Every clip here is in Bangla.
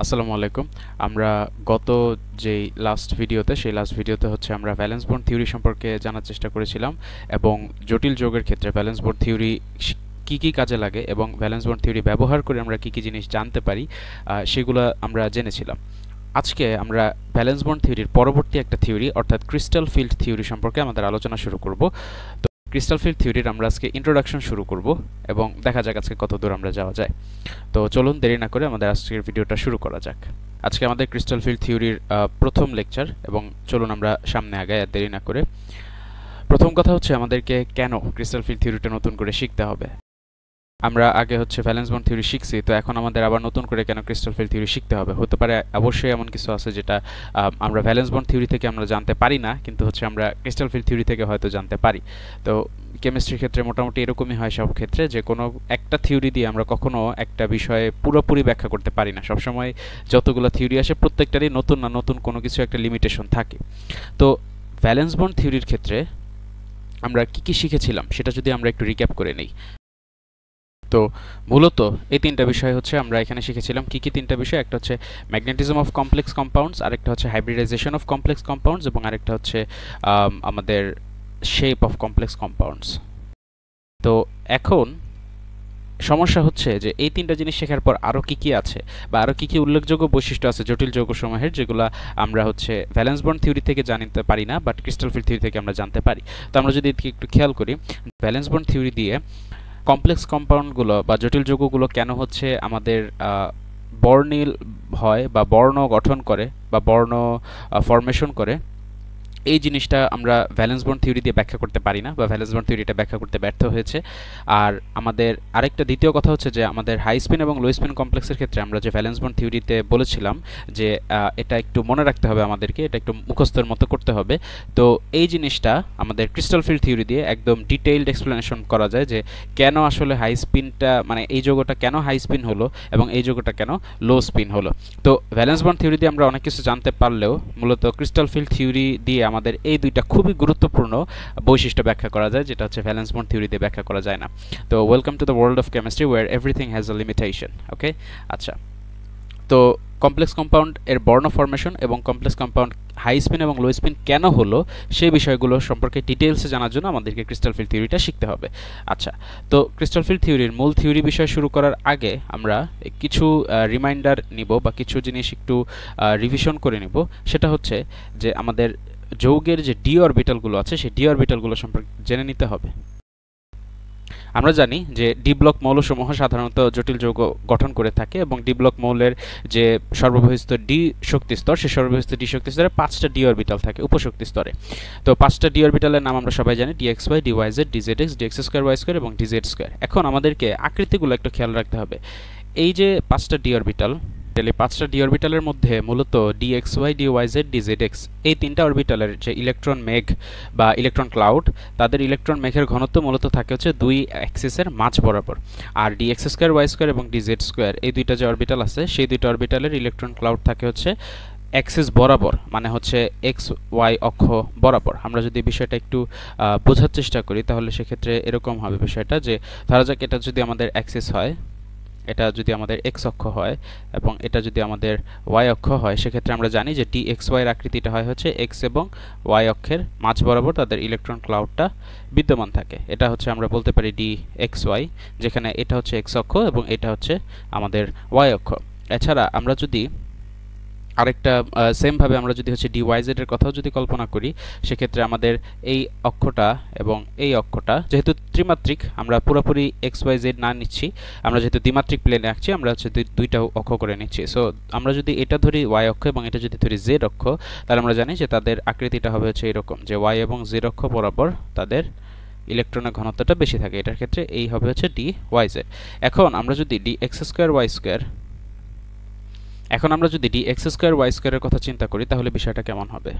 আসসালামু আলাইকুম। আমরা গত যেই লাস্ট ভিডিওতে হচ্ছে আমরা ভ্যালেন্স বন্ড থিওরি সম্পর্কে জানার চেষ্টা করেছিলাম এবং জটিল যোগের ক্ষেত্রে ভ্যালেন্স বন্ড থিওরি কী কী কাজে লাগে এবং ভ্যালেন্স বন্ড থিওরি ব্যবহার করে আমরা কী কী জিনিস জানতে পারি সেগুলো আমরা জেনেছিলাম। আজকে আমরা ভ্যালেন্স বন্ড থিওরির পরবর্তী একটা থিওরি অর্থাৎ ক্রিস্টাল ফিল্ড থিওরি সম্পর্কে আমাদের আলোচনা শুরু করব। তো ক্রিস্টাল ফিল্ড থিওরির আমরা আজকে ইন্ট্রোডাকশন শুরু করব এবং দেখা যাক আজকে কত দূর আমরা যাওয়া যায়। তো চলুন দেরি না করে আমাদের আজকের ভিডিওটা শুরু করা যাক। আজকে আমাদের ক্রিস্টাল ফিল্ড থিওরির প্রথম লেকচার এবং চলুন আমরা সামনে আগাই আর দেরি না করে। প্রথম কথা হচ্ছে আমাদেরকে কেন ক্রিস্টাল ফিল্ড থিওরিটা নতুন করে শিখতে হবে। আমরা আগে হচ্ছে ভ্যালেন্স বন্ড থিওরি শিখছি, তো এখন আমাদের আবার নতুন করে কেন ক্রিস্টাল ফিল্ড থিওরি শিখতে হবে। হতে পারে অবশ্যই এমন কিছু আছে যেটা আমরা ভ্যালেন্স বন্ড থিওরি থেকে আমরা জানতে পারি না, কিন্তু হচ্ছে আমরা ক্রিস্টাল ফিল্ড থিওরি থেকে হয়তো জানতে পারি। তো কেমিস্ট্রির ক্ষেত্রে মোটামুটি এরকমই হয় সব ক্ষেত্রে, যে কোনো একটা থিওরি দিয়ে আমরা কখনো একটা বিষয়ে পুরোপুরি ব্যাখ্যা করতে পারি না। সবসময় যতগুলো থিওরি আসে প্রত্যেকটারই নতুন না নতুন কোনো কিছু একটা লিমিটেশন থাকে। তো ভ্যালেন্স বন্ড থিওরির ক্ষেত্রে আমরা কি কি শিখেছিলাম সেটা যদি আমরা একটু রিক্যাপ করে নিই। তো মূলত এই তিনটা বিষয় হচ্ছে আমরা এখানে শিখেছিলাম। কি কি তিনটা বিষয়? একটা হচ্ছে ম্যাগনেটিজম অফ কমপ্লেক্স কম্পাউন্ডস, আরেকটা হচ্ছে হাইব্রিডাইজেশন অফ কমপ্লেক্স কম্পাউন্ডস এবং আরেকটা হচ্ছে আমাদের শেপ অফ কমপ্লেক্স কম্পাউন্ডস। তো এখন সমস্যা হচ্ছে যে এই তিনটা জিনিস শেখার পর আরও কি কি আছে বা আরও কি কি উল্লেখযোগ্য বৈশিষ্ট্য আছে জটিল যৌগসমূহের, যেগুলো আমরা হচ্ছে ভ্যালেন্স বন্ড থিওরি থেকে জানতে পারি না, বাট ক্রিস্টাল ফিল্ড থিওরি থেকে আমরা জানতে পারি। তো আমরা যদি একটু খেয়াল করি, ভ্যালেন্স বন্ড থিওরি দিয়ে কমপ্লেক্স কম্পাউন্ডগুলো বা জটিল যৌগগুলো কেন হচ্ছে আমাদের বর্ণিল হয় বা বর্ণ গঠন করে বা বর্ণ ফরমেশন করে, এই জিনিসটা আমরা ভ্যালেন্স বন্ড থিওরি দিয়ে ব্যাখ্যা করতে পারি না বা ভ্যালেন্স বন্ড থিওরিটা ব্যাখ্যা করতে ব্যর্থ হয়েছে। আর আমাদের আরেকটা দ্বিতীয় কথা হচ্ছে যে আমাদের হাই স্পিন এবং লো স্পিন কমপ্লেক্সের ক্ষেত্রে আমরা যে ভ্যালেন্স বন্ড থিওরিতে বলেছিলাম যে এটা একটু মনে রাখতে হবে আমাদেরকে, এটা একটু মুখস্থের মতো করতে হবে। তো এই জিনিসটা আমাদের ক্রিস্টাল ফিল্ড থিওরি দিয়ে একদম ডিটেইলড এক্সপ্লেনেশন করা যায় যে কেন আসলে হাই স্পিনটা, মানে এই যৌগটা কেন হাই স্পিন হলো এবং এই যৌগটা কেন লো স্পিন হলো। তো ভ্যালেন্স বন্ড থিওরি দিয়ে আমরা অনেক কিছু জানতে পারলেও মূলত ক্রিস্টাল ফিল্ড থিওরি দিয়ে আমাদের এই দুইটা খুবই গুরুত্বপূর্ণ বৈশিষ্ট্য ব্যাখ্যা করা যায়, যেটা হচ্ছে ভ্যালেন্স বন্ড থিওরি দিয়ে ব্যাখ্যা করা যায় না। তো welcome to the world of chemistry where everything has a limitation. Okay, আচ্ছা। তো কমপ্লেক্স কম্পাউন্ড এর বর্ণ ফরমেশন এবং কমপ্লেক্স কম্পাউন্ড হাই স্পিন এবং লো স্পিন কেন হলো সেই বিষয়গুলো সম্পর্কে ডিটেলসে জানার জন্য আমাদেরকে ক্রিস্টাল ফিল্ড থিওরিটা শিখতে হবে। আচ্ছা, তো ক্রিস্টাল ফিল্ড থিওরির মূল থিওরি বিষয় শুরু করার আগে আমরা কিছু রিমাইন্ডার নিব বা কিছু জিনিস একটু রিভিশন করে নিব। সেটা হচ্ছে যে আমাদের যৌগের যে ডি অরবিটালগুলো আছে সেই ডি অরবিটালগুলো সম্পর্কে জেনে নিতে হবে। আমরা জানি যে ডি ব্লক মৌলসমূহ সাধারণত জটিল যৌগ গঠন করে থাকে এবং ডি ব্লক মৌলের যে সর্ববহিস্থ ডি শক্তি স্তর, সেই সর্ববহিস্থ ডি শক্তি স্তরে 5টা ডি অরবিটাল থাকে উপশক্তি স্তরে। তো 5টা ডি অরবিটালের নাম আমরা সবাই জানি, d x y, d y z, d z x, d x square Y square এবং ডিজেড স্কোয়ার। এখন আমাদেরকে আকৃতিগুলো একটু খেয়াল রাখতে হবে। এই যে 5টা ডি অরবিটাল, এই 5টা ডি অরবিটালের মধ্যে মূলত dx y, d y z, d z x এই তিনটা অরবিটালের যে ইলেকট্রন মেঘ বা ইলেকট্রন ক্লাউড, তাদের ইলেকট্রন মেঘের ঘনত্ব মূলত থাকে হচ্ছে দুই অ্যাক্সিসের মাঝ বরাবর। আর ডিএক্স স্কোয়ার ওয়াই স্কোয়ার এবং ডিজেড স্কোয়ার এই দুইটা যে অরবিটাল আছে সেই দুইটা অরবিটালের ইলেকট্রন ক্লাউড থাকে হচ্ছে অ্যাক্সিস বরাবর, মানে হচ্ছে এক্স ওয়াই অক্ষ বরাবর। আমরা যদি বিষয়টা একটু বোঝার চেষ্টা করি তাহলে সেক্ষেত্রে এরকম হবে বিষয়টা, যে ধরা যাক এটা যদি আমাদের অ্যাক্সিস হয়, এটা যদি আমাদের এক্স অক্ষ হয় এবং এটা যদি আমাদের ওয়াই অক্ষ হয়, সেক্ষেত্রে আমরা জানি যে ডি এক্স ওয়াইয়ের আকৃতিটা হয় হচ্ছে এক্স এবং ওয়াই অক্ষের মাঝ বরাবর তাদের ইলেকট্রন ক্লাউডটা বিদ্যমান থাকে। এটা হচ্ছে আমরা বলতে পারি ডি এক্স ওয়াই, যেখানে এটা হচ্ছে এক্স অক্ষ এবং এটা হচ্ছে আমাদের ওয়াই অক্ষ। এছাড়া আমরা যদি আরেকটা সেমভাবে আমরা যদি হচ্ছে ডিওয়াইজেড এর কথাও যদি কল্পনা করি, সেক্ষেত্রে আমাদের এই অক্ষটা এবং এই অক্ষটা যেহেতু ত্রিমাত্রিক, আমরা পুরোপুরি এক্স ওয়াই জেড না নিচ্ছি, আমরা যেহেতু দ্বিমাত্রিক প্লেনে আঁকছি আমরা হচ্ছে দুইটা অক্ষ করে নিচ্ছি। সো আমরা যদি এটা ধরি ওয়াই অক্ষ এবং এটা যদি ধরি জেড অক্ষ, তাহলে আমরা জানি যে তাদের আকৃতিটা হবে হচ্ছে এরকম, যে ওয়াই এবং জেড অক্ষ বরাবর তাদের ইলেকট্রনের ঘনত্বটা বেশি থাকে। এটার ক্ষেত্রে এই হবে হচ্ছে ডি ওয়াই জেড। এখন আমরা যদি D X square Y square D X square Y স্কোয়ারের কথা চিন্তা করি তাহলে বিষয়টা কেমন হবে।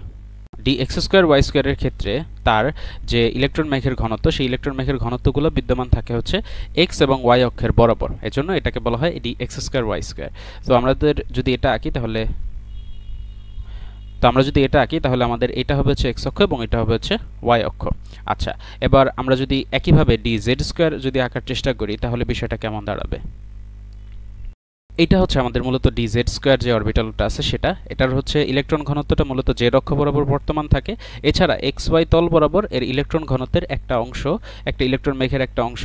ডি এক্স স্কোয়ার ওয়াই স্কোয়ারের ক্ষেত্রে তার যে ইলেকট্রন মেঘের ঘনত্ব, সেই ইলেকট্রন মেঘের ঘনত্বগুলো বিদ্যমান থাকে হচ্ছে এক্স এবং ওয়াই অক্ষের বরাবর, এজন্য এটাকে বলা হয় D X square Y square. তো আমাদের যদি এটা আঁকি তাহলে আমাদের এটা হবে হচ্ছে এক্স অক্ষ এবং এটা হবে হচ্ছে ওয়াই অক্ষ। আচ্ছা, এবার আমরা যদি একইভাবে ডি জেড স্কোয়ার যদি আঁকার চেষ্টা করি তাহলে বিষয়টা কেমন দাঁড়াবে। এইটা হচ্ছে আমাদের মূলত ডিজেড স্কোয়ার যে অরবিটালটা আছে সেটা, এটার হচ্ছে ইলেকট্রন ঘনত্বটা মূলত জেড অক্ষ বরাবর বর্তমান থাকে। এছাড়া এক্স ওয়াই তল বরাবর এর ইলেকট্রন ঘনত্বের একটা অংশ, একটা ইলেকট্রন মেঘের একটা অংশ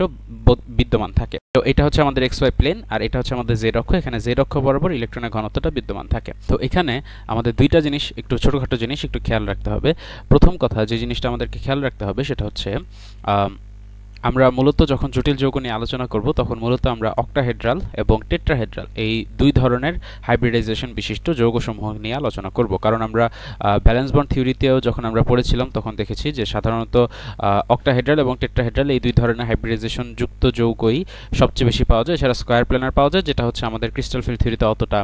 বিদ্যমান থাকে। তো এটা হচ্ছে আমাদের এক্স ওয়াই প্লেন, আর এটা হচ্ছে আমাদের জেড অক্ষ। এখানে জেড অক্ষ বরাবর ইলেকট্রনের ঘনত্বটা বিদ্যমান থাকে। তো এখানে আমাদের দুইটা জিনিস, একটু ছোটখাটো জিনিস একটু খেয়াল রাখতে হবে। প্রথম কথা যে জিনিসটা আমাদেরকে খেয়াল রাখতে হবে সেটা হচ্ছে আমরা মূলত যখন জটিল যৌগ নিয়ে আলোচনা করব তখন মূলত আমরা অক্টাহেড্রাল এবং টেট্রাহেড্রাল এই দুই ধরনের হাইব্রিডাইজেশন বিশিষ্ট যৌগসমূহ নিয়ে আলোচনা করব। কারণ আমরা ভ্যালেন্স বন্ড থিওরিতেও যখন আমরা পড়েছিলাম তখন দেখেছি যে সাধারণত অক্টাহেড্রাল এবং টেট্রাহেড্রাল এই দুই ধরনের হাইব্রিডাইজেশন যুক্ত যৌগই সবচেয়ে বেশি পাওয়া যায়। এছাড়া স্কয়ার প্ল্যানার পাওয়া যায়, যেটা হচ্ছে আমাদের ক্রিস্টাল ফিল্ড থিওরিতে অতটা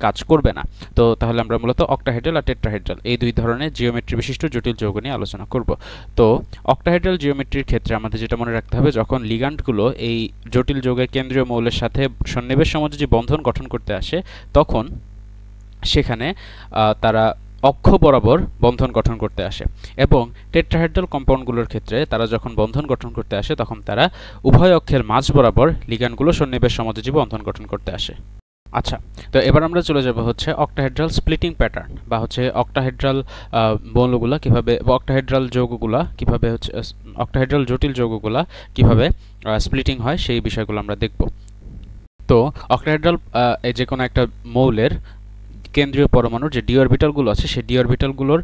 কাজ করবে না। তো তাহলে আমরা মূলত অক্টাহেড্রাল আর টেট্রাহেড্রাল এই দুই ধরনের জিওমেট্রি বিশিষ্ট জটিল যৌগ নিয়ে আলোচনা করব। তো অক্টাহেড্রাল জিওমেট্রির ক্ষেত্রে আমাদের যেটা মনে রাখতে হবে, যখন লিগ্যান্ডগুলো এই জটিল যৌগের কেন্দ্রীয় মৌলের সাথে সন্নিবেশ সমযোজী বন্ধন গঠন করতে আসে তখন সেখানে তারা অক্ষ বরাবর বন্ধন গঠন করতে আসে, এবং টেট্রাহেড্রাল কম্পাউন্ডগুলোর ক্ষেত্রে তারা যখন বন্ধন গঠন করতে আসে তখন তারা উভয় অক্ষের মাঝ বরাবর লিগ্যান্ডগুলো সন্নিবেশ সমযোজী বন্ধন গঠন করতে আসে। আচ্ছা, তো এবার আমরা চলে যাব হচ্ছে অক্টাহেড্রাল স্প্লিটিং প্যাটার্ন, বা হচ্ছে অক্টাহেড্রাল মৌলগুলা কিভাবে, বা অক্টাহেড্রাল যৌগগুলা কিভাবে হচ্ছে, অক্টাহেড্রাল জটিল যৌগগুলা কিভাবে স্প্লিটিং হয় সেই বিষয়গুলো আমরা দেখব। তো অক্টাহেড্রাল যে কোনো একটা মৌলের কেন্দ্রীয় পরমাণুর যে ডি অরবিটালগুলো আছে সেই ডি অরবিটালগুলোর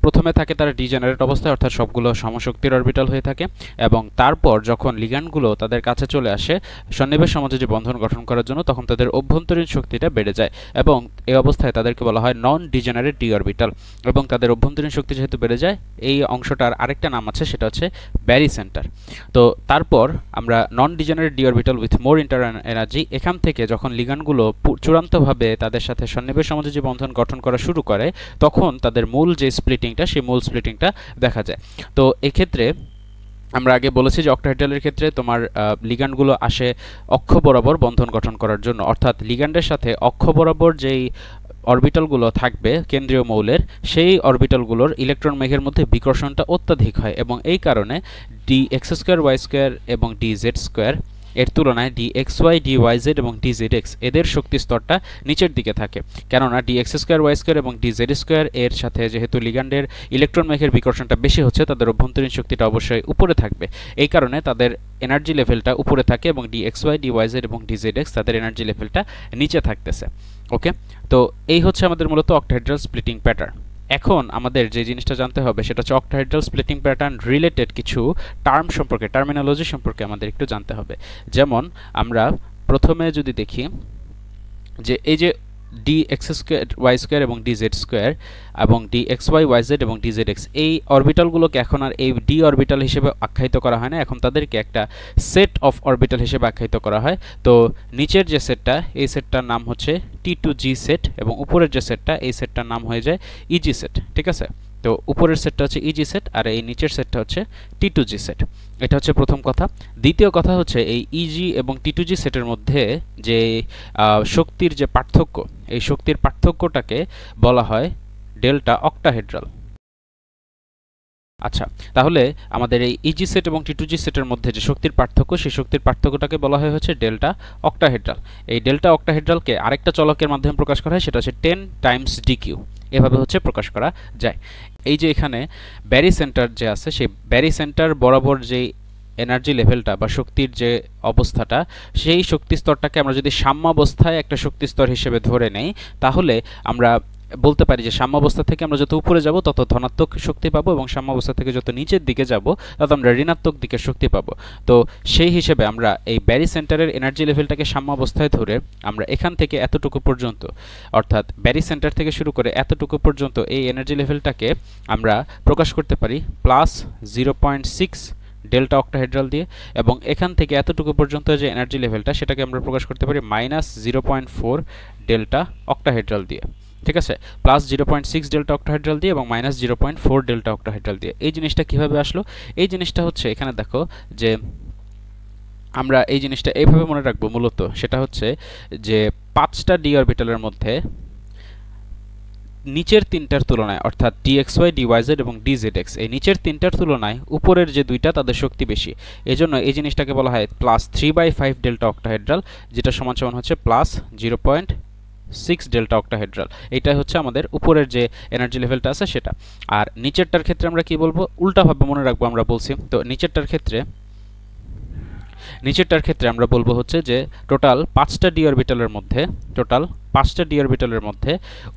প্রথমে থাকে তারা ডিজেনারেট অবস্থায়, অর্থাৎ সবগুলো সমশক্তির অরবিটাল হয়ে থাকে, এবং তারপর যখন লিগ্যান্ডগুলো তাদের কাছে চলে আসে সন্নিবেশ সমযোজী বন্ধন গঠন করার জন্য তখন তাদের অভ্যন্তরীণ শক্তিটা বেড়ে যায়, এবং এই অবস্থায় তাদেরকে বলা হয় নন ডিজেনারেট ডি অরবিটাল। এবং তাদের অভ্যন্তরীণ শক্তি যেহেতু বেড়ে যায়, এই অংশটার আরেকটা নাম আছে, সেটা হচ্ছে ব্যারি সেন্টার। তো তারপর আমরা non degenerate d orbital with more inter energy, এখান থেকে যখন লিগ্যান্ডগুলো চূড়ান্তভাবে তাদের সাথে সন্নিবেশ সমযোজী বন্ধন গঠন করা শুরু করে তখন তাদের মূল যে স্প্লিটিংটা সেই মূল স্প্লিটিংটা দেখা যায়। তো এক্ষেত্রে আমরা আগে বলেছি যে অক্টাহেড্রালের ক্ষেত্রে তোমার লিগ্যান্ডগুলো আসে অক্ষ বরাবর বন্ধন গঠন করার জন্য, অর্থাৎ লিগ্যান্ডের সাথে অক্ষ বরাবর যেই অরবিটালগুলো থাকবে কেন্দ্রীয় মৌলের, সেই অরবিটালগুলোর ইলেকট্রন মেঘের মধ্যে বিকর্ষণটা অত্যাধিক হয়, এবং এই কারণে D X square Y square এবং ডি জেড স্কোয়ার এর তুলনায় D X Y, D Y Z এবং ডি জেড এক্স এদের শক্তি স্তরটা নিচের দিকে থাকে। কেননা D X square Y square এবং ডি জেড স্কোয়ার এর সাথে যেহেতু লিগ্যান্ডের ইলেকট্রন মেঘের বিকর্ষণটা বেশি হচ্ছে, তাদের অভ্যন্তরীণ শক্তিটা অবশ্যই উপরে থাকবে। এই কারণে তাদের এনার্জি লেভেলটা উপরে থাকে, এবং D X Y, D Y Z এবং ডি জেড এক্স তাদের এনার্জি লেভেলটা নিচে থাকতেছে। ওকে, তো এই হচ্ছে আমাদের মূলত অক্টাহেড্রাল স্প্লিটিং প্যাটার্ন। এখন আমাদের যে জিনিসটা জানতে হবে সেটা হচ্ছে অক্টাহেড্রাল স্প্লিটিং প্যাটার্ন রিলেটেড কিছু টার্ম সম্পর্কে, টার্মিনোলজি সম্পর্কে আমাদের একটু জানতে হবে। যেমন আমরা প্রথমে যদি দেখি যে এই যে D X square Y square এবং ডি জেড স্কোয়ার এবং D X Y Y Z এবং ডি জেড এক্স, এই অরবিটালগুলোকে এখন আর এই ডি অরবিটাল হিসেবে আখ্যায়িত করা হয় না, এখন তাদেরকে একটা সেট অফ অরবিটাল হিসেবে আখ্যায়িত করা হয়। তো নিচের যে সেটটা, এই সেটটার নাম হচ্ছে টি টু জি সেট, এবং উপরের যে সেটটা, এই সেটটার নাম হয়ে যায় ইজি সেট। ঠিক আছে, তো উপরের সেটটা হচ্ছে ইজি সেট আর এই নিচের সেটটা হচ্ছে টি টু জি সেট। এটা হচ্ছে প্রথম কথা। দ্বিতীয় কথা হচ্ছে এই ইজি এবং টি টু জি সেটের মধ্যে যে শক্তির যে পার্থক্য, এই শক্তির পার্থক্যটাকে বলা হয় ডেল্টা অক্টাহেড্রাল। আচ্ছা, তাহলে আমাদের এই ইজি সেট এবং টি টু জি সেটের মধ্যে যে শক্তির পার্থক্য, সেই শক্তির পার্থক্যটাকে বলা হয় হচ্ছে ডেল্টা অক্টাহেড্রাল। এই ডেল্টা অক্টাহেড্রালকে আরেকটা চলকের মাধ্যমে প্রকাশ করা হয়, সেটা হচ্ছে 10 টাইমস ডিকিউ, এভাবে হচ্ছে প্রকাশ করা যায়। এই যে এখানে ব্যারি সেন্টার যে আছে, সেই ব্যারি সেন্টার বরাবর যে এনার্জি লেভেলটা বা শক্তির যে অবস্থাটা, সেই শক্তি স্তরটাকে আমরা যদি সাম্যাবস্থায় একটা শক্তি স্তর হিসেবে ধরে নেই, তাহলে আমরা বলতে পারি যে সাম্যাবস্থা থেকে আমরা যত উপরে যাব তত ধনাত্মক শক্তি পাবো, এবং সাম্যাবস্থা থেকে যত নিচের দিকে যাব তত আমরা ঋণাত্মক দিকে শক্তি পাবো। তো সেই হিসেবে আমরা এই ব্যারি সেন্টারের এনার্জি লেভেলটাকে সাম্যাবস্থায় ধরে আমরা এখান থেকে এতটুকু পর্যন্ত, অর্থাৎ ব্যারি সেন্টার থেকে শুরু করে এতটুকু পর্যন্ত এই এনার্জি লেভেলটাকে আমরা প্রকাশ করতে পারি প্লাস 0.6 ডেল্টা অক্টাহেড্রাল দিয়ে, এবং এখান থেকে এতটুকু পর্যন্ত যে এনার্জি লেভেলটা সেটাকে আমরা প্রকাশ করতে পারি মাইনাস 0.4 ডেল্টা অক্টাহেড্রাল দিয়ে। ঠিক আছে, প্লাস 0.6 ডেল্টা অক্টাহেড্রাল দিয়ে এবং মাইনাস 0.4 ডেল্টা অক্টাহেড্রাল দিয়ে। এই জিনিসটা কিভাবে আসলো? এই জিনিসটা হচ্ছে এখানে দেখো যে আমরা এই জিনিসটা এইভাবে মনে রাখবো, মূলত সেটা হচ্ছে যে 5টা ডি অরবিটালের মধ্যে নিচের তিনটার তুলনায় অর্থাৎ dxy dyz এবং dzx এই নিচের তিনটার তুলনায় উপরের যে দুইটা তাদের শক্তি বেশি। এজন্য এই জিনিসটাকে বলা হয় +3/5 ডেল্টা অক্টাহেড্রাল, যেটা সমান সমান হচ্ছে +0.6 ডেল্টা অক্টাহেড্রাল। এইটাই হচ্ছে আমাদের উপরের যে এনার্জি লেভেলটা আছে সেটা। আর নিচেরটার ক্ষেত্রে আমরা কি বলবো, উল্টাভাবে মনে রাখবো আমরা বলছি। তো নিচেরটার ক্ষেত্রে আমরা বলবো হচ্ছে যে টোটাল 5টা ডি অরবিটালের মধ্যে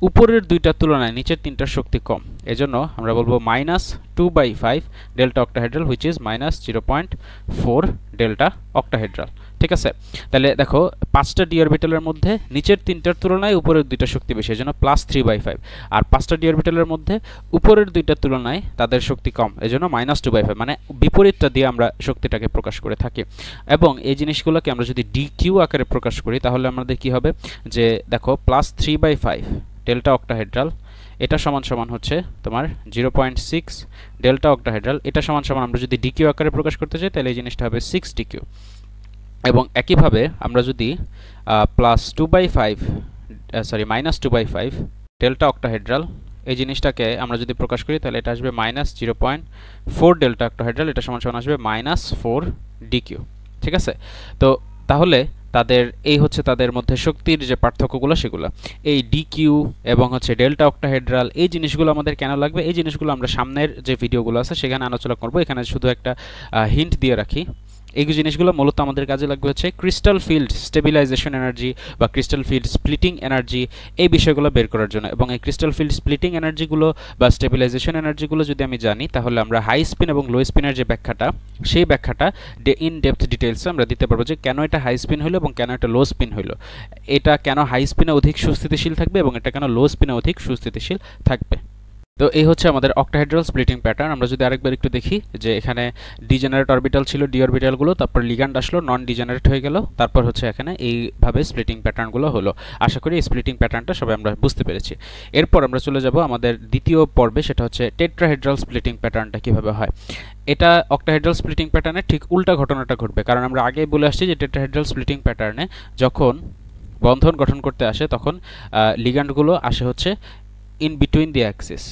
উপরের দুইটার তুলনায় নিচের তিনটার শক্তি কম। এজন্য আমরা বলবো -2/5 delta octahedral which is -0.4 delta octahedral. ঠিক আছে, তাহলে দেখো 5টা ডি অরবিটালের মধ্যে নিচের তিনটার তুলনায় উপরের দুইটা শক্তি বেশি, এজন্য +3/5। আর 5টা ডি অরবিটালের মধ্যে উপরের দুইটার তুলনায় তাদের শক্তি কম, এজন্য -2/5। মানে বিপরীতটা দিয়ে আমরা শক্তিটাকে প্রকাশ করে থাকি। এবং এই জিনিসগুলোকে আমরা যদি ডিকিউ আকারে প্রকাশ করি তাহলে আমাদের কি হবে, যে দেখো +3/5 ডেল্টা অক্টাহেড্রাল এটা সমান সমান হচ্ছে তোমার 0.6 ডেল্টা অক্টাহেড্রাল। এটা সমান সমান আমরা যদি ডিকিউ আকারে প্রকাশ করতে চাই তাহলে এই জিনিসটা হবে 6 ডিকিউ। এবং একইভাবে আমরা যদি -2/5 ডেল্টা অক্টাহেড্রাল এই জিনিসটাকে আমরা যদি প্রকাশ করি তাহলে এটা আসবে -0.4 ডেল্টা অক্টাহেড্রাল, এটা সমান সমান আসবে -4 ডিকিউ। ঠিক আছে, তো তাহলে তাদের এই হচ্ছে তাদের মধ্যে শক্তির যে পার্থক্যগুলো সেগুলো। এই ডিকিউ এবং হচ্ছে ডেল্টা অক্টাহেড্রাল এই জিনিসগুলো আমাদের কেন লাগবে, এই জিনিসগুলো আমরা সামনের যে ভিডিওগুলো আছে সেখানে আলোচনা করব। এখানে শুধু একটা হিন্ট দিয়ে রাখি, এই জিনিসগুলো মূলত আমাদের কাজে লাগবে হচ্ছে ক্রিস্টাল ফিল্ড স্টেবিলাইজেশন এনার্জি বা ক্রিস্টাল ফিল্ড স্প্লিটিং এনার্জি এই বিষয়গুলো বের করার জন্য। এবং এই ক্রিস্টাল ফিল্ড স্প্লিটিং এনার্জিগুলো বা স্টেবিলাইজেশন এনার্জিগুলো যদি আমি জানি তাহলে আমরা হাই স্পিন এবং লো স্পিনের যে ব্যাখ্যাটা সেই ব্যাখ্যাটা ইন ডেপথ ডিটেলসে আমরা দিতে পারবো, যে কেন এটা হাই স্পিন হলো এবং কেন এটা লো স্পিন হলো, এটা কেন হাই স্পিনে অধিক সুস্থিতিশীল থাকবে এবং এটা কেন লো স্পিনে অধিক সুস্থিতিশীল থাকবে। তো এই হচ্ছে আমাদের অক্টাহেড্রাল স্প্লিটিং প্যাটার্ন। আমরা যদি আরেকবার একটু দেখি যে এখানে ডিজেনারেট অরবিটাল ছিল ডি অরবিটালগুলো, তারপর লিগ্যান্ড আসলো নন ডিজেনারেট হয়ে গেল, তারপর হচ্ছে এখানে এইভাবে স্প্লিটিং প্যাটার্নগুলো হলো। আশা করি এই স্প্লিটিং প্যাটার্নটা সবাই আমরা বুঝতে পেরেছি। এরপর আমরা চলে যাব আমাদের দ্বিতীয় পর্বে, সেটা হচ্ছে টেট্রাহেড্রাল স্প্লিটিং প্যাটার্নটা কীভাবে হয়। এটা অক্টাহেড্রাল স্প্লিটিং প্যাটার্নের ঠিক উল্টা ঘটনাটা ঘটবে, কারণ আমরা আগেই বলে আসছি যে টেট্রাহেড্রাল স্প্লিটিং প্যাটার্নে যখন বন্ধন গঠন করতে আসে তখন লিগ্যান্ডগুলো আসে হচ্ছে ইন বিটুইন দি অ্যাক্সিস।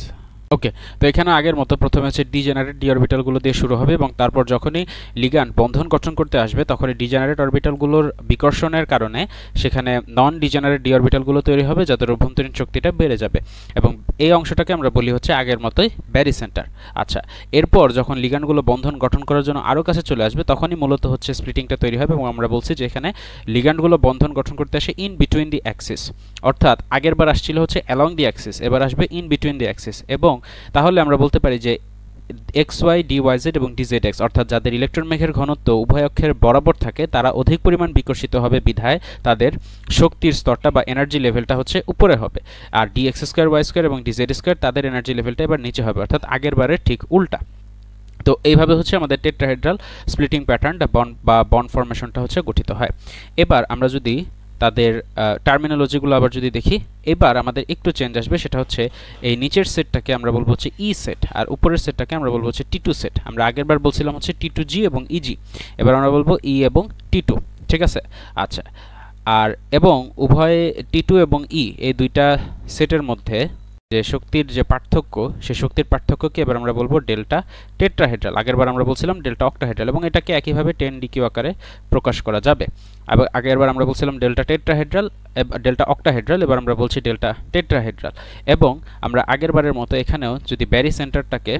ওকে, তো এখানে আগের মতো প্রথমে হচ্ছে ডিজেনারেট ডি অরবিটালগুলো দিয়ে শুরু হবে এবং তারপর যখনই লিগ্যান্ড বন্ধন গঠন করতে আসবে তখনই ডিজেনারেট অরবিটালগুলোর বিকর্ষণের কারণে সেখানে নন ডিজেনারেট ডি অরবিটালগুলো তৈরি হবে, যাদের অভ্যন্তরীণ শক্তিটা বেড়ে যাবে। এবং এই অংশটাকে আমরা বলি হচ্ছে আগের মতোই ব্যারি সেন্টার। আচ্ছা, এরপর যখন লিগ্যান্ডগুলো বন্ধন গঠন করার জন্য আরও কাছে চলে আসবে তখনই মূলত হচ্ছে স্প্লিটিংটা তৈরি হবে। এবং আমরা বলছি যে এখানে লিগ্যান্ডগুলো বন্ধন গঠন করতে আসে ইন বিটুইন দি অ্যাক্সিস, অর্থাৎ আগের বার আসছিল হচ্ছে অ্যালং দি অ্যাক্সিস, এবার আসবে ইন বিটুইন দি অ্যাক্সিস। এবং তাহলে আমরা বলতে পারি যে xy dyz এবং dzx অর্থাৎ যাদের ইলেকট্রন মেঘের ঘনত্ব উভয় অক্ষের বরাবর থাকে তারা অধিক পরিমাণ বিকর্ষিত হবে, বিধায় তাদের শক্তির স্তরটা বা এনার্জি লেভেলটা হচ্ছে উপরে হবে। আর dx² y² এবং dz² তাদের এনার্জি লেভেলটা এবার নিচে হবে, অর্থাৎ আগের বারের ঠিক উল্টা। তো এইভাবে হচ্ছে আমাদের টেট্রাহেড্রাল স্প্লিটিং প্যাটার্নটা বা বন্ড ফরমেশনটা হচ্ছে গঠিত হয়। এবার আমরা যদি তাদের টার্মিনোলজিগুলো আবার যদি দেখি, এবার আমাদের একটু চেঞ্জ আসবে, সেটা হচ্ছে এই নিচের সেটটাকে আমরা বলবো হচ্ছে ই সেট আর উপরের সেটটাকে আমরা বলবো হচ্ছে টি2 সেট। আমরা আগের বার বলছিলাম হচ্ছে টি2জি এবং ইজি, এবার আমরা বলবো ই এবং টি2। ঠিক আছে, আচ্ছা, আর এবং উভয় টি2 এবং ই এই দুইটা সেটের মধ্যে যে শক্তির যে পার্থক্য সেই শক্তির পার্থক্যকে এবার আমরা বলবো ডেল্টা টেট্রাহেড্রাল। আগেরবার আমরা বলছিলাম ডেল্টা অক্টাহেড্রাল এবং এটাকে একইভাবে 10 ডিকিউ আকারে প্রকাশ করা যাবে। আগেরবার আমরা বলছিলাম ডেল্টা টেট্রাহেড্রাল ডেল্টা অক্টাহেড্রাল, এবার আমরা বলছি ডেল্টা টেট্রাহেড্রাল। এবং আমরা আগেরবারের মতো এখানেও যদি ব্যারি সেন্টারটাকে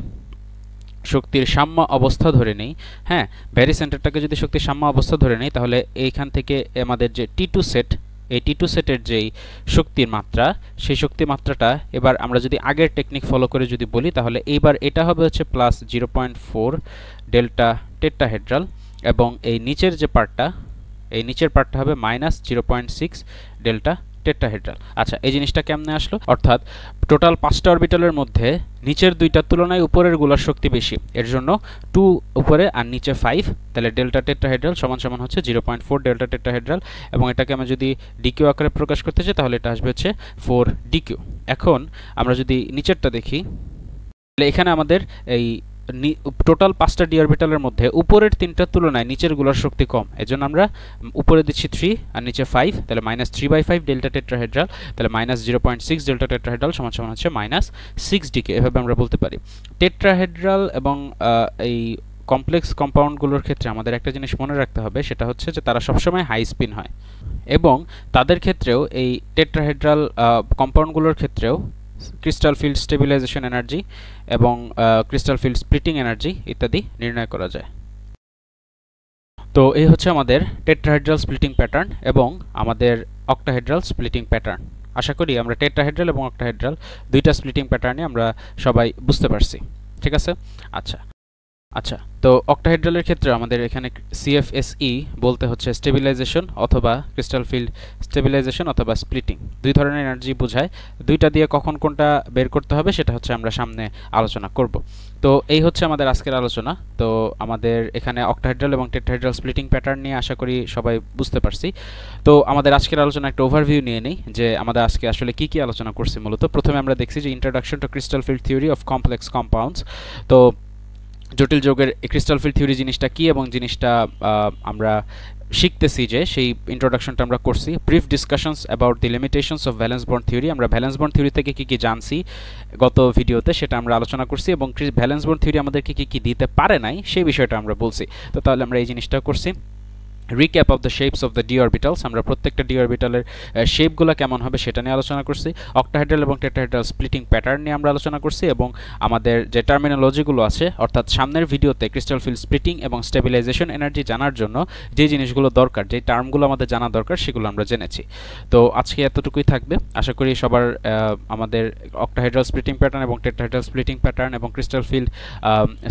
শক্তির সাম্য অবস্থা ধরে নেই, হ্যাঁ ব্যারি সেন্টারটাকে যদি শক্তির সাম্য অবস্থা ধরে নেই তাহলে এইখান থেকে আমাদের যে টি2 সেট এই টি2 সেটের যেই শক্তির মাত্রা সেই শক্তি মাত্রাটা এবার আমরা যদি আগের টেকনিক ফলো করে যদি বলি তাহলে এইবার এটা হবে হচ্ছে +0.4 ডেল্টা টেট্রাহেড্রাল এবং এই নিচের যে পার্টটা এই নিচের পার্টটা হবে -0.6 ডেল্টা টেট্রাহেড্রাল। আচ্ছা, এই জিনিসটা কেমনে আসলো, অর্থাৎ টোটাল 5টা অরবিটালের মধ্যে নিচের দুইটার তুলনায় উপরের গুলোর শক্তি বেশি, এর জন্য 2 উপরে আর নিচে 5, তাহলে ডেল্টা টেট্রাহেড্রাল সমান সমান হচ্ছে 0.4 ডেল্টা টেট্রাহেড্রাল। এবং এটাকে আমরা যদি ডিকিউ আকারে প্রকাশ করতে চাই তাহলে এটা আসবে হচ্ছে 4 ডিকিউ। এখন আমরা যদি নিচেরটা দেখি তাহলে এখানে আমাদের এই টোটাল 5টা ডি অরবিটালের মধ্যে উপরের 3টার তুলনায় নিচেরগুলোর শক্তি কম, এজন্য আমরা উপরে দিচ্ছি 3 আর নিচে 5, তাহলে -3/5 ডেল্টা টেট্রাহেড্রাল, তাহলে -0.6 ডেল্টা টেট্রাহেড্রাল সমান সমান হচ্ছে -6 ডিকে, এভাবে আমরা বলতে পারি। টেট্রাহেড্রাল এবং এই কমপ্লেক্স কম্পাউন্ডগুলোর ক্ষেত্রে আমাদের একটা জিনিস মনে রাখতে হবে, সেটা হচ্ছে যে তারা সবসময় হাই স্পিন হয় এবং তাদের ক্ষেত্রেও এই টেট্রাহেড্রাল কম্পাউন্ডগুলোর ক্ষেত্রেও ক্রিস্টাল ফিল্ড স্টেবিলাইজেশন এনার্জি এবং ক্রিস্টাল ফিল্ড স্প্লিটিং এনার্জি ইত্যাদি নির্ণয় করা যায়। তো এই হচ্ছে আমাদের টেট্রাহেড্রাল স্প্লিটিং প্যাটার্ন এবং আমাদের অক্টাহেড্রাল স্প্লিটিং প্যাটার্ন। আশা করি আমরা টেট্রাহেড্রাল এবং অক্টাহেড্রাল দুইটা স্প্লিটিং প্যাটার্নে আমরা সবাই বুঝতে পারছি, ঠিক আছে? আচ্ছা, তো অক্টাহেড্রালের ক্ষেত্রে আমাদের এখানে সিএফএসই বলতে হচ্ছে স্টেবিলাইজেশন অথবা ক্রিস্টাল ফিল্ড স্টেবিলাইজেশন অথবা স্প্লিটিং, দুই ধরনের এনার্জি বোঝায়। দুইটা দিয়ে কখন কোনটা বের করতে হবে সেটা হচ্ছে আমরা সামনে আলোচনা করব। তো এই হচ্ছে আমাদের আজকের আলোচনা। তো আমাদের এখানে অক্টাহেড্রাল এবং টেট্রাহেড্রাল স্প্লিটিং প্যাটার্ন নিয়ে আশা করি সবাই বুঝতে পারছি। তো আমাদের আজকের আলোচনা একটা ওভারভিউ নিয়ে নেই যে আমাদের আজকে আসলে কি আলোচনা করছি। মূলত প্রথমে আমরা দেখছি যে introduction to crystal field theory of complex compounds. তো জটিল যৌগের ক্রিস্টাল ফিল্ড থিওরি জিনিসটা কি এবং জিনিসটা আমরা শিখতেছি যে সেই ইন্ট্রোডাকশনটা আমরা করছি। Brief discussions about the limitations of valence bond theory, আমরা ভ্যালেন্স বন্ড থিওরি থেকে কি জানছি গত ভিডিওতে সেটা আমরা আলোচনা করছি এবং ভ্যালেন্স বন্ড থিওরি আমাদেরকে কি দিতে পারে নাই সেই বিষয়টা আমরা বলছি। তো তাহলে আমরা এই জিনিসটা করছি। Recap of the shapes of the D orbitals, আমরা প্রত্যেকটা ডি অরবিটালের শেপগুলো কেমন হবে সেটা নিয়ে আলোচনা করছি। অক্টাহেড্রাল এবং টেট্রাহেড্রাল স্প্লিটিং প্যাটার্ন নিয়ে আমরা আলোচনা করছি এবং আমাদের যে টার্মিনোলজিগুলো আছে, অর্থাৎ সামনের ভিডিওতে ক্রিস্টাল ফিল্ড স্প্লিটিং এবং স্টেবিলাইজেশন এনার্জি জানার জন্য যে জিনিসগুলো দরকার, যে টার্মগুলো আমাদের জানা দরকার সেগুলো আমরা জেনেছি। তো আজকে এতটুকুই থাকবে। আশা করি সবার আমাদের অক্টাহেড্রাল স্প্লিটিং প্যাটার্ন এবং টেট্রাহেড্রাল স্প্লিটিং প্যাটার্ন এবং ক্রিস্টাল ফিল্ড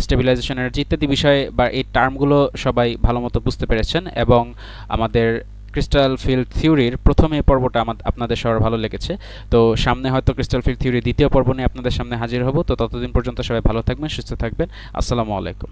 স্টেবিলাইজেশন এনার্জি ইত্যাদি বিষয়ে বা এই টার্মগুলো সবাই ভালো মতো বুঝতে পেরেছেন এবং আমাদের ক্রিস্টাল ফিল্ড থিওরির প্রথম এই পর্বটা আপনাদের সবার ভালো লেগেছে। তো সামনে হয়তো ক্রিস্টাল ফিল্ড থিওরির দ্বিতীয় পর্ব নিয়ে আপনাদের সামনে হাজির হব। তো ততদিন পর্যন্ত সবাই ভালো থাকবেন, সুস্থ থাকবেন। আসসালামু আলাইকুম।